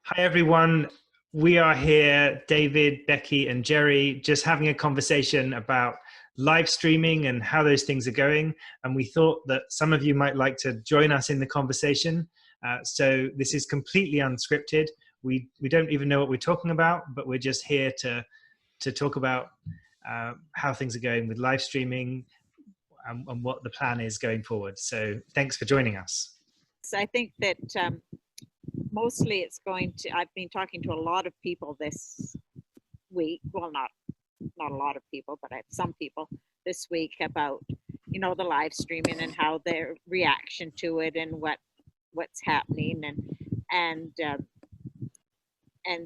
Hi, everyone. We are here, David, Becky, and Gerry, just having a conversation about live streaming and how those things are going. And we thought that some of you might like to join us in the conversation. So this is completely unscripted. We don't even know what we're talking about, but we're just here to talk about how things are going with live streaming and what the plan is going forward. So thanks for joining us. So I think that mostly it's going to, I've been talking to a lot of people this week. Well, not a lot of people, but I have some people this week about, the live streaming and how their reaction to it and what's happening and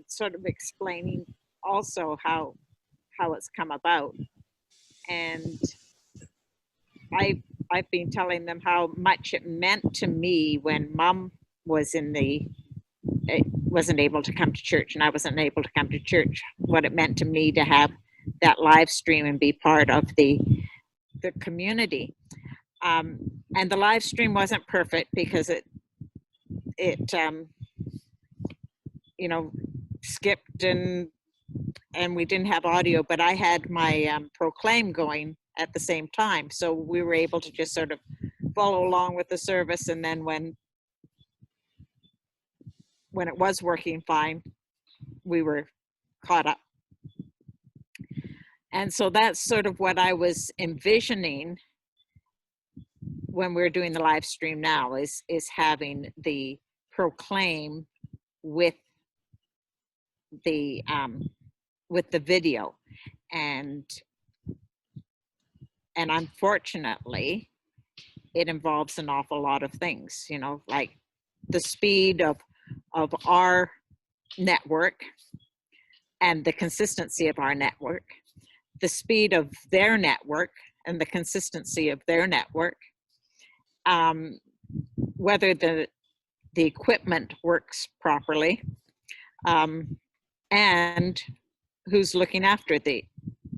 sort of explaining also how it's come about. And I've been telling them how much it meant to me when Mom wasn't able to come to church and I wasn't able to come to church, what it meant to me to have that live stream and be part of the community. And the live stream wasn't perfect because it skipped and we didn't have audio, but I had my Proclaim going at the same time. So we were able to just sort of follow along with the service. And then when it was working fine, we were caught up. And so that's sort of what I was envisioning when we're doing the live stream now is having the Proclaim with the video. And unfortunately, it involves an awful lot of things, like the speed of our network and the consistency of our network, the speed of their network and the consistency of their network, whether the equipment works properly, and who's looking after the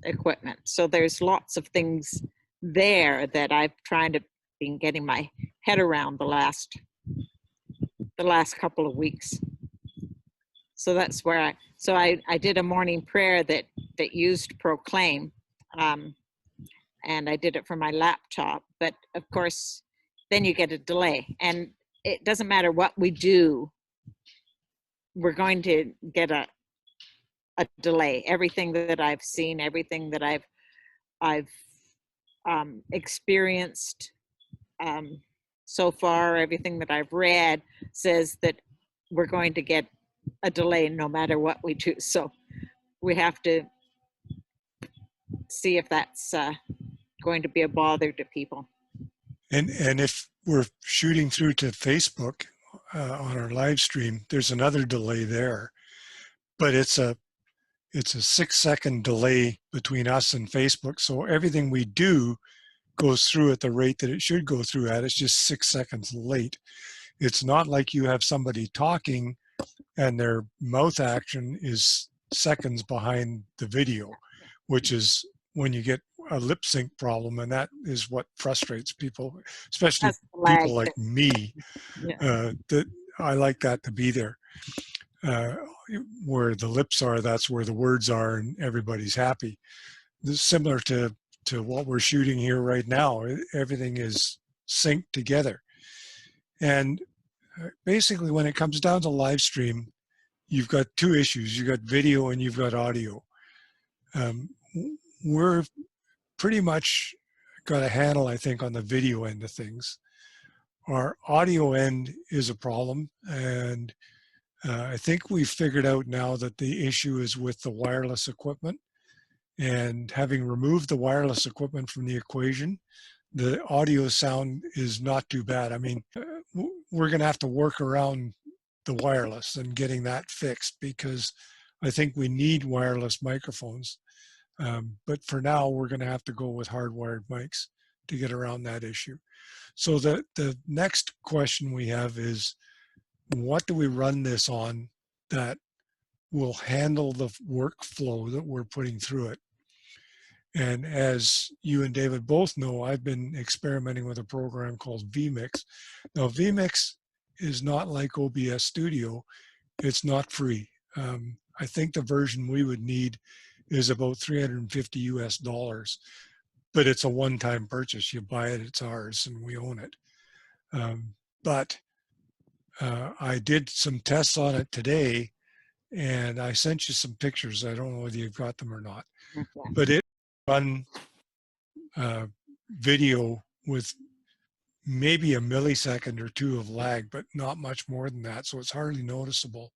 equipment. So there's lots of things there that I've been getting my head around the last couple of weeks. So that's where I did a morning prayer that used Proclaim, and I did it from my laptop. But of course, then you get a delay, and it doesn't matter what we do, we're going to get a delay. Everything that I've seen, everything that I've experienced so far, everything that I've read says that we're going to get a delay no matter what we do. So we have to see if that's going to be a bother to people. And if we're shooting through to Facebook on our live stream, there's another delay there, but it's a 6-second delay between us and Facebook. So everything we do goes through at the rate that it should go through at. It's just 6 seconds late. It's not like you have somebody talking and their mouth action is seconds behind the video, which is when you get a lip sync problem, and that is what frustrates people, especially people like me. Yeah. That I like that to be there. Where the lips are, that's where the words are, and everybody's happy. This is similar to what we're shooting here right now. Everything is synced together. And basically, when it comes down to live stream, you've got two issues. You've got video and you've got audio. We're pretty much got a handle, I think, on the video end of things. Our audio end is a problem, and I think we've figured out now that the issue is with the wireless equipment. And having removed the wireless equipment from the equation, the audio sound is not too bad. I mean, we're going to have to work around the wireless and getting that fixed, because I think we need wireless microphones. But for now, we're going to have to go with hardwired mics to get around that issue. So the next question we have is, what do we run this on that will handle the workflow that we're putting through it? And as you and David both know, I've been experimenting with a program called vMix. Now, vMix is not like OBS Studio. It's not free. I think the version we would need is about $350 US, but it's a one-time purchase. You buy it, it's ours, and we own it. But I did some tests on it today, and I sent you some pictures. I don't know whether you've got them or not, but it run video with maybe a millisecond or two of lag, but not much more than that. So it's hardly noticeable.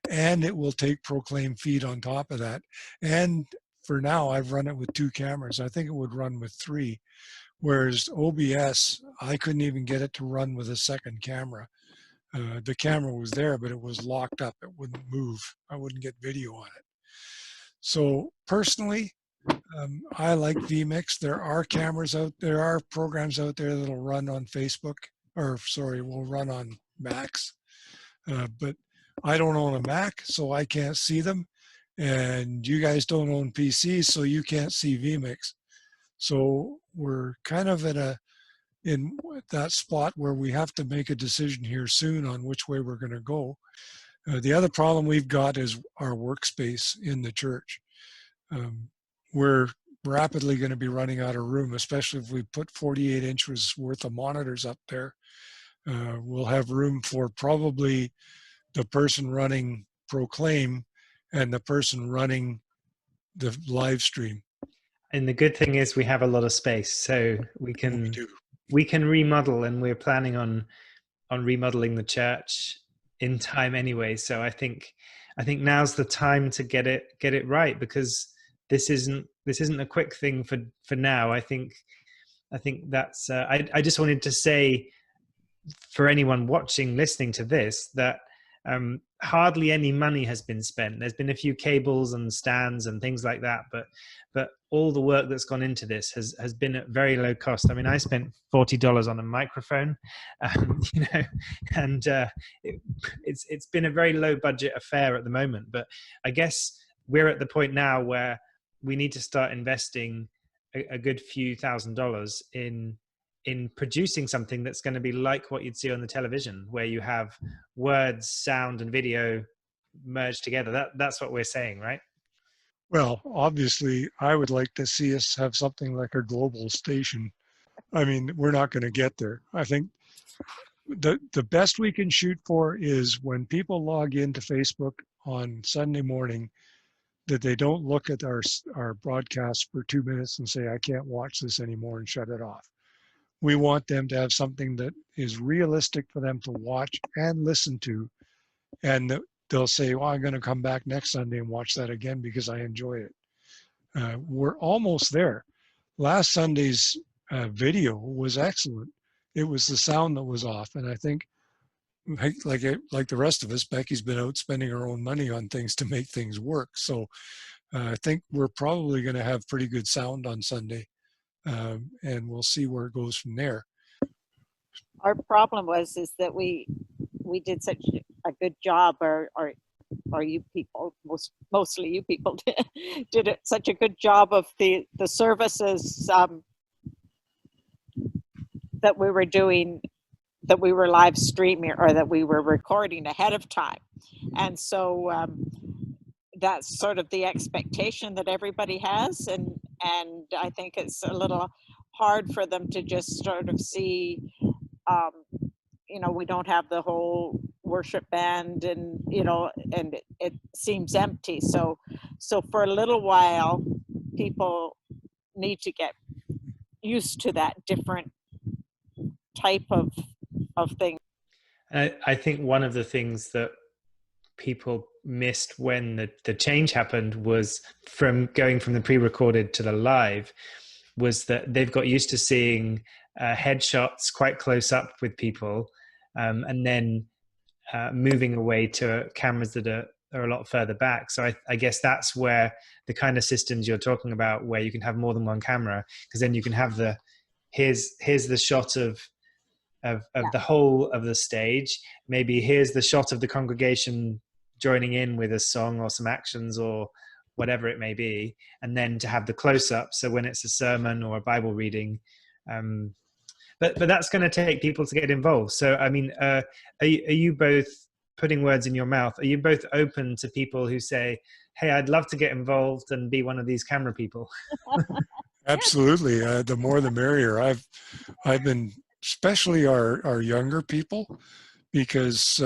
And it will take Proclaim feed on top of that. And for now, I've run it with 2 cameras. I think it would run with 3. Whereas OBS, I couldn't even get it to run with a second camera. The camera was there, but it was locked up. It wouldn't move. I wouldn't get video on it. So personally, I like vMix. There are cameras out there, are programs out there that'll run on Facebook, or sorry, will run on Macs. But I don't own a Mac, so I can't see them. And you guys don't own PCs, so you can't see vMix. So we're kind of in that spot where we have to make a decision here soon on which way we're going to go. The other problem we've got is our workspace in the church. We're rapidly going to be running out of room, especially if we put 48 inches worth of monitors up there. We'll have room for probably the person running Proclaim and the person running the live stream. And the good thing is we have a lot of space, so we can remodel, and we're planning on remodeling the church in time anyway. So I think now's the time to get it right, because this isn't a quick thing for now. I think that's I just wanted to say, for anyone watching, listening to this, that hardly any money has been spent. There's been a few cables and stands and things like that, but all the work that's gone into this has been at very low cost. I mean, I spent $40 on a microphone, and it's been a very low budget affair at the moment. But I guess we're at the point now where we need to start investing a good few $1,000s in producing something that's going to be like what you'd see on the television, where you have words, sound, and video merged together. That's what we're saying, right? Well, obviously, I would like to see us have something like a global station. I mean, we're not going to get there. I think the best we can shoot for is when people log into Facebook on Sunday morning, that they don't look at our broadcast for 2 minutes and say, I can't watch this anymore, and shut it off. We want them to have something that is realistic for them to watch and listen to, and they'll say, well, I'm going to come back next Sunday and watch that again because I enjoy it. We're almost there. Last Sunday's video was excellent. It was the sound that was off. And I think, like the rest of us, Becky's been out spending her own money on things to make things work. So I think we're probably going to have pretty good sound on Sunday. And we'll see where it goes from there. Our problem is that we did such a good job, or you people, mostly you people did it such a good job of the services that we were doing, that we were live streaming or that we were recording ahead of time. And so that's sort of the expectation that everybody has, and I think it's a little hard for them to just sort of see, we don't have the whole worship band, and and it seems empty. So for a little while, people need to get used to that different type of thing. I think one of the things that people missed when the change happened was from going from the pre-recorded to the live, was that they've got used to seeing headshots quite close up with people, and then moving away to cameras that are a lot further back. So I guess that's where the kind of systems you're talking about, where you can have more than one camera, because then you can have here's the shot of the whole of the stage. Maybe here's the shot of the congregation joining in with a song or some actions or whatever it may be, and then to have the close-up, so when it's a sermon or a Bible reading. But that's going to take people to get involved. So I mean, are you both putting words in your mouth, are you both open to people who say, hey, I'd love to get involved and be one of these camera people? Absolutely. The more the merrier. I've been, especially our younger people, because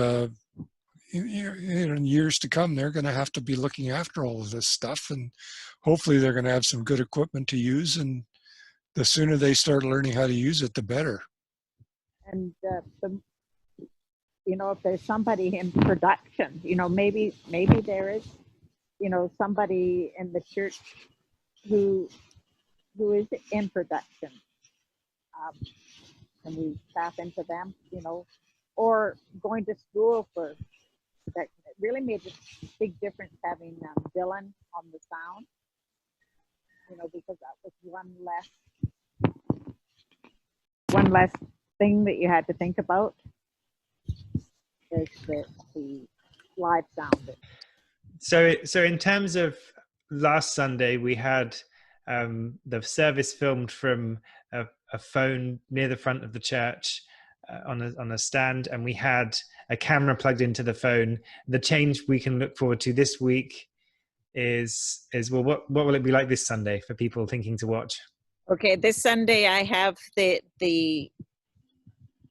in years to come, they're going to have to be looking after all of this stuff, and hopefully they're going to have some good equipment to use, and the sooner they start learning how to use it, the better. And if there's somebody in production, maybe there is, somebody in the church who is in production. Can we tap into them, or going to school for production? It really made a big difference having Dylan on the sound, because that was one less thing that you had to think about, is the live sound. So in terms of last Sunday, we had the service filmed from a phone near the front of the church on a stand, and we had a camera plugged into the phone. The change we can look forward to this week is well, what will it be like this Sunday for people thinking to watch? Okay, this Sunday I have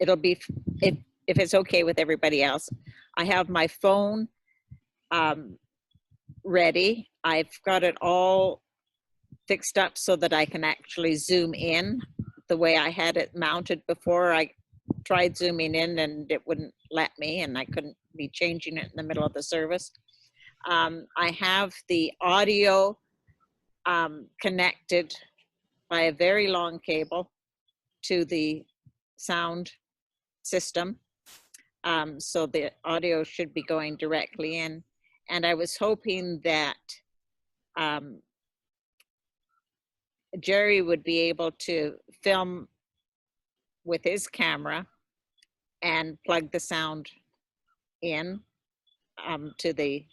it'll be, if it's okay with everybody else, I have my phone ready. I've got it all fixed up so that I can actually zoom in the way I had it mounted before. I tried zooming in and it wouldn't let me, and I couldn't be changing it in the middle of the service. I have the audio connected by a very long cable to the sound system. So the audio should be going directly in. And I was hoping that Gerry would be able to film with his camera and plug the sound in to the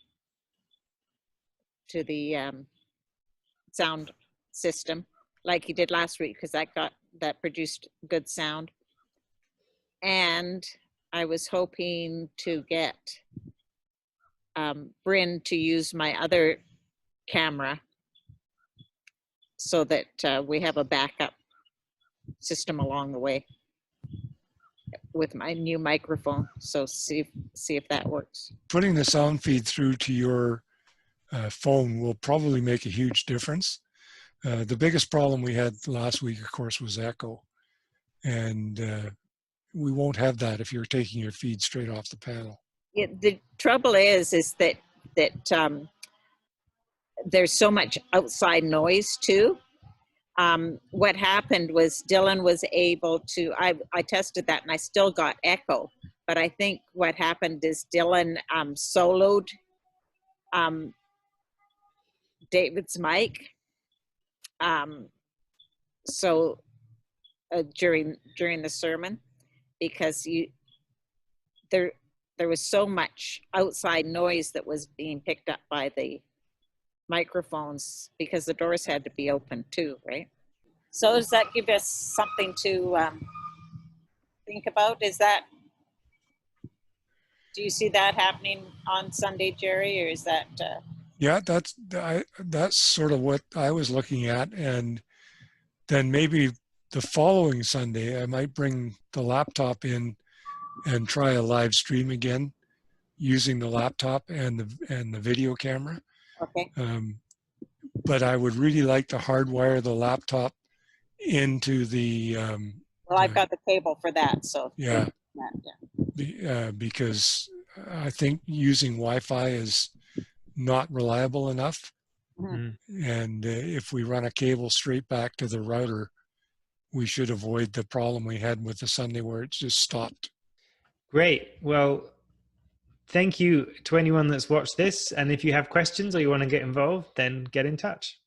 sound system like he did last week, because that produced good sound. And I was hoping to get Bryn to use my other camera so that we have a backup system along the way with my new microphone. So see if that works. Putting the sound feed through to your phone will probably make a huge difference. The biggest problem we had last week, of course, was echo. And we won't have that if you're taking your feed straight off the panel. Yeah, the trouble is that there's so much outside noise too. What happened was Dylan was able to, I tested that and I still got echo, but I think what happened is Dylan soloed David's mic. So during the sermon, because there was so much outside noise that was being picked up by the microphones, because the doors had to be open too, right? So does that give us something to think about? Do you see that happening on Sunday, Gerry, or is that? Yeah, that's sort of what I was looking at, and then maybe the following Sunday I might bring the laptop in and try a live stream again using the laptop and the video camera. Okay. But I would really like to hardwire the laptop into the. Well, I've got the cable for that, so. Yeah. Yeah. Because I think using Wi-Fi is not reliable enough. Mm-hmm. And if we run a cable straight back to the router, we should avoid the problem we had with the Sunday where it just stopped. Great. Well, thank you to anyone that's watched this. And if you have questions or you want to get involved, then get in touch.